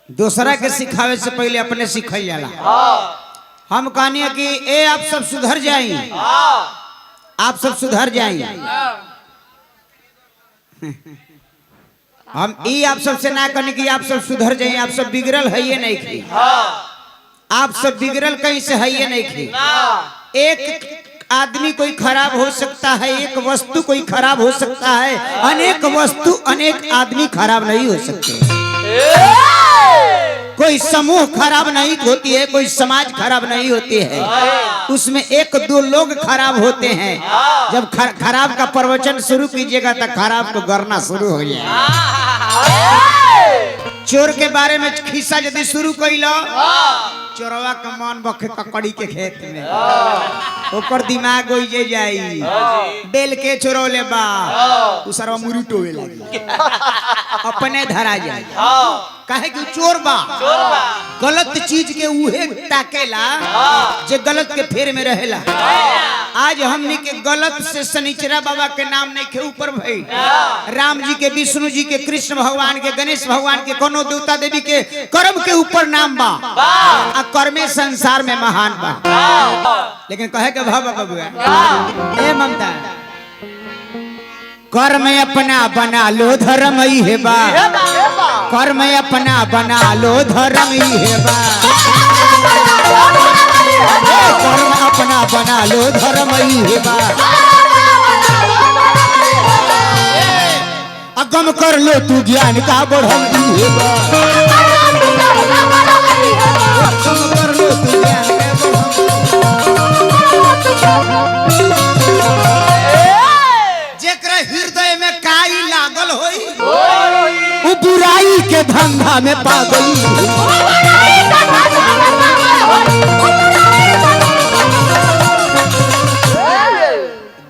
दूसरा के सिखावे से पहले अपने सिखाई जाला। हम कहनी कि ए आप सब सुधर जाइए, आप सब सुधर जाइए। हम ई आप सबसे ना कहनी कि आप सब सुधर जाइए, आप सब बिगड़ल है ये नहीं खी, आप सब बिगड़ल कहीं से है ये नहीं खी। एक आदमी कोई खराब हो सकता है, एक वस्तु कोई खराब हो सकता है, अनेक वस्तु अनेक आदमी खराब नहीं हो सकते। कोई समूह खराब नहीं होती है, कोई समाज खराब नहीं होती है, उसमें एक दो लोग खराब होते हैं। जब खराब का प्रवचन शुरू कीजिएगा तो खराब को गरना शुरू हो जाए। चोर के बारे में खिस्सा यदि शुरू कैलो, चोरवा का मन बखे ककड़ी के खेत में ओकर दिमाग हो जाई, बेल के चोरौले बा उसरवा मुरी टोवे लगी, अपने धरा जाए। काहे कि चोर बा, गलत चीज के उहे ताकेला जे गलत के फेर में रहेला। आज हमनी के गलत से शनिचरा बाबा के नाम नहीं के ऊपर भई, राम जी के, विष्णु जी के, कृष्ण भगवान के, गणेश भगवान के, कोनो देवता देवी के कर्म के ऊपर नाम बा, आ कर्मे संसार में महान बा। लेकिन कहे के भाव बबुआ ए ममता, कर्म अपना बना लो धर्म ही है बा, कर्म अपना बना लो धर्म ही है बा, कर्म अपना बना लो धर्म ही है बा, अगम कर लो तू ज्ञान का बढ़म ही है बा, अगम कर लो तू ज्ञान हृदय में काई लागल होई, वो बुराई के धंधा में पागल।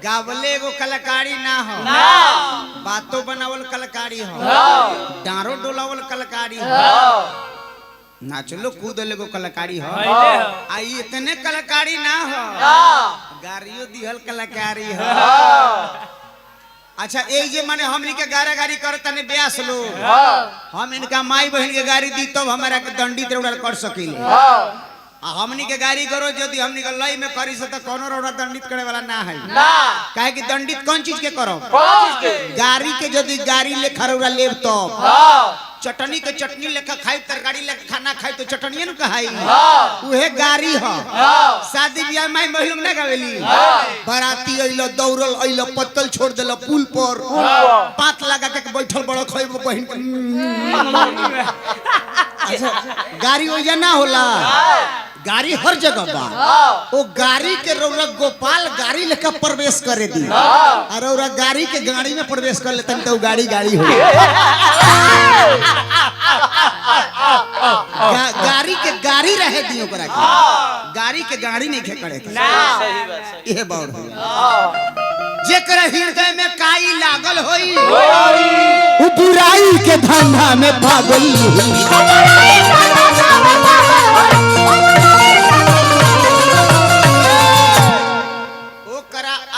गावले वो कलाकारी ना हो, बातों बनावल कलाकारी हो, डारो डोलावल कलाकारी हो, नाचलो कूदले को कलाकारी हो, आई इतने कलाकारी ना हो, गारियो दिहल कलाकारी हो। अच्छा एक जे माने हमनी के गारा गारी करता ने ब्यास लो, हम इनका माई बहन के गारी दी तब हमारा के दंडित रौड़ा कर सकीले। हमनी के गारी करो यदि हमनी के लय में करी से तो कोनो रौड़ा दंडित करे वाला ना है। काहे कि दंडित कौन चीज के करो, गारी के यदि गारी ले खरौड़ा लेब तो चटनी के चटनी लेखा खाई, तरकारी लेखा खाना खाई तो चटनिए न कहाई, उहे गारी हो। शादी ब्याह में महिला ना गावेली, बाराती अइलो दौड़ल अइलो पत्तल छोड़ देला पुल पर, पात लगा के बैठल बड़ खइबो बहिन के। अच्छा गारी ओइजा ना होला, गारी हर जगह बा। वो गारी के रौरा गोपाल गाड़ी लेकर प्रवेश करे दी, और रौरा गाड़ी के गाड़ी में प्रवेश कर लेते तो गाड़ी गाड़ी हो। गाड़ी के गाड़ी रहे दी ओकरा के, गाड़ी के गाड़ी नहीं खे करे के। ये बात जेकर हृदय में काई लागल होई, वो बुराई के धंधा में पागल।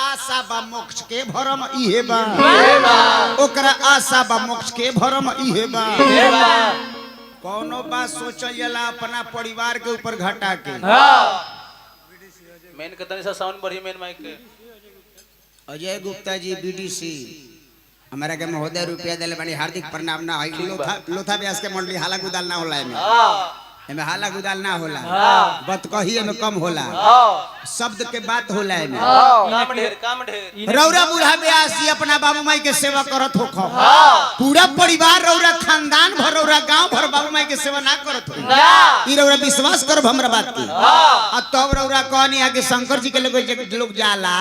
आशा बा मोक्ष के भरम इहे बा, ओकरा आशा बा मोक्ष के भरम इहे बा। कोनो बात सोचल जाला अपना परिवार के ऊपर घटा के। मेन के तनी सा साउंड बढ़ी, मेन माइक के। अजय गुप्ता जी बीडीसी हमारा के महोदय रुपया दिले बड़ी हार्दिक प्रणाम। ना लोथा व्यास के मंडली हाला गुदाल ना होला, एमे हाला गुदाल ना होला, बात कही एमे कम होला, शब्द के बात होला एमे। काम ढेर रौरा बूढ़ा व्यास जी अपना बाबू माई के सेवा करत हो, पूरा परिवार रौरा खानदान भर रौरा गांव भर बाबू माई के सेवा ना करत हो। ई रौरा विश्वास करब हमरा बात की। आ तब रौरा कहनी है कि शंकर जी के लोग जाला,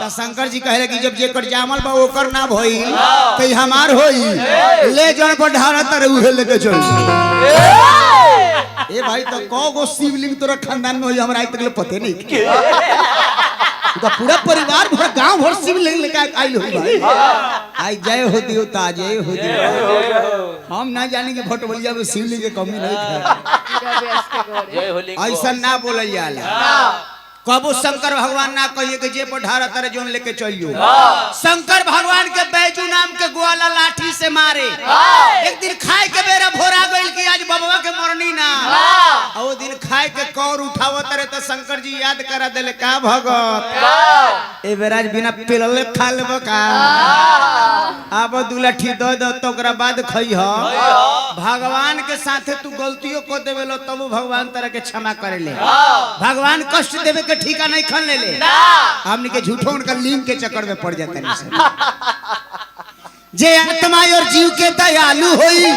त शंकर जी कहले कि जब जेकर जामल बा ओकर ना भई कई हमार होई, ले जण पर ढारा तर उहे लेके चल। ए भाई तो कौगो शिवलिंग तोरा खानदान में होई, हमरा आज तक पते नहीं। तो पूरा परिवार भर गांव भर शिवलिंग लेके आइल हो भाई। आई जय हो दियो ता जय हो दियो। हम ना जाने के भटवलिया में शिवलिंग के कमी नहीं है, ऐसा ना बोलल जाला। कबो शंकर भगवान ना कहिए कि जे पढ़ारा तारे जोन लेके चलियो। शंकर भगवान के बैजू नाम के ग्वाला लाठी से मारे। एक दिन खाए के बेरा भोरा गइल कि आज बबवा के ओ दिन खाए के कौर उठावत रहे तो शंकर जी याद करा देले का भगत ए बेराज बिना पिलले खा लेबो का अब दुलठी दो दो तो ओकरा बाद खई हो भगवान के साथे तू गलतियों को देवेलो तब भगवान तरह के क्षमा करेले भगवान कष्ट देवे के ठीका नहीं खन ले हमने के झूठों उनका लिंग के चक्कर में पड़ जाते हैं जे आत्मा और जीव के दयालु होई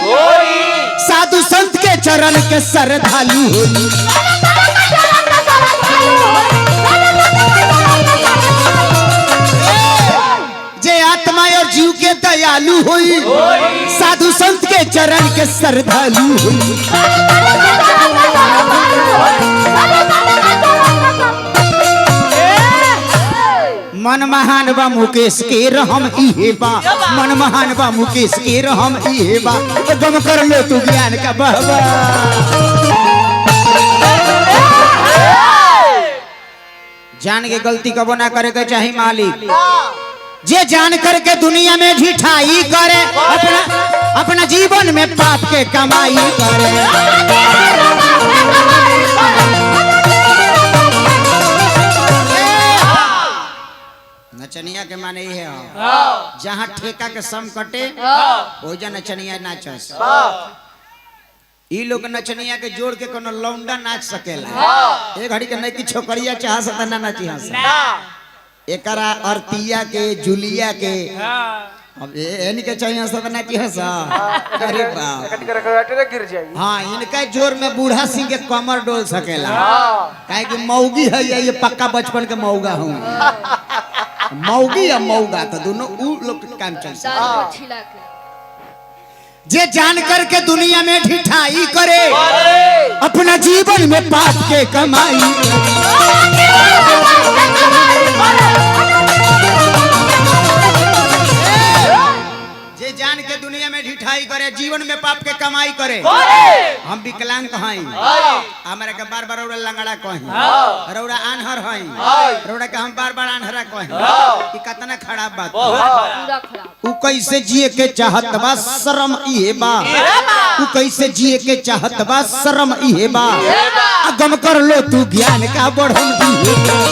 साधु संत के चरण के श्रद्धालु होई जे आत्मा और जीव के दयालु होई साधु संत के चरण के श्रद्धालु होई मन महान बा मुकेश के रहम इहे बा मन महान बा मुकेश के रहम इहे बा गम कर लो तू ज्ञान का बहबा जान के गलती कबो ना करे के चाही मालिक जे जान करके दुनिया में ढिठाई करे अपना जीवन में पाप के कमाई करे नचनिया के माने ये है जहाँ ठेका के सम कटे ओजा नचनिया नाचस ई लोग नचनिया के जोड़ के कोनो लौंडा नाच सकेला एक घड़ी के नहीं की छोकरिया चाह सकता ना नाची हंस एकरा अर्तिया के जुलिया के अब एनी के चाहिए हंस ना नाची हंस अरे बाप कट कर अटरे गिर जाई हां इनका जोर में बूढ़ा सिंह के कमर डोल सकेला काहे कि मौगी है ये पक्का बचपन के मौगा हूं मौगी या मौगा तो दोनों उ लोग के काम चलता जे जान करके दुनिया में ढिठाई करे अपना जीवन में पाप के कमाई जे जान के दुनिया में ढिठाई करे जीवन में पाप के कमाई करे हम विकलांग हई हमारे के बार बार रौड़ा लंगड़ा कही रौड़ा आनहर हई रौड़ा के हम बार बार आनहरा कही ई कितना खराब बात उ कैसे जिए के चाहत बा शर्म इहे बा उ कैसे जिए के चाहत बा शर्म इहे बा गम कर लो तू ज्ञान का बढ़न दी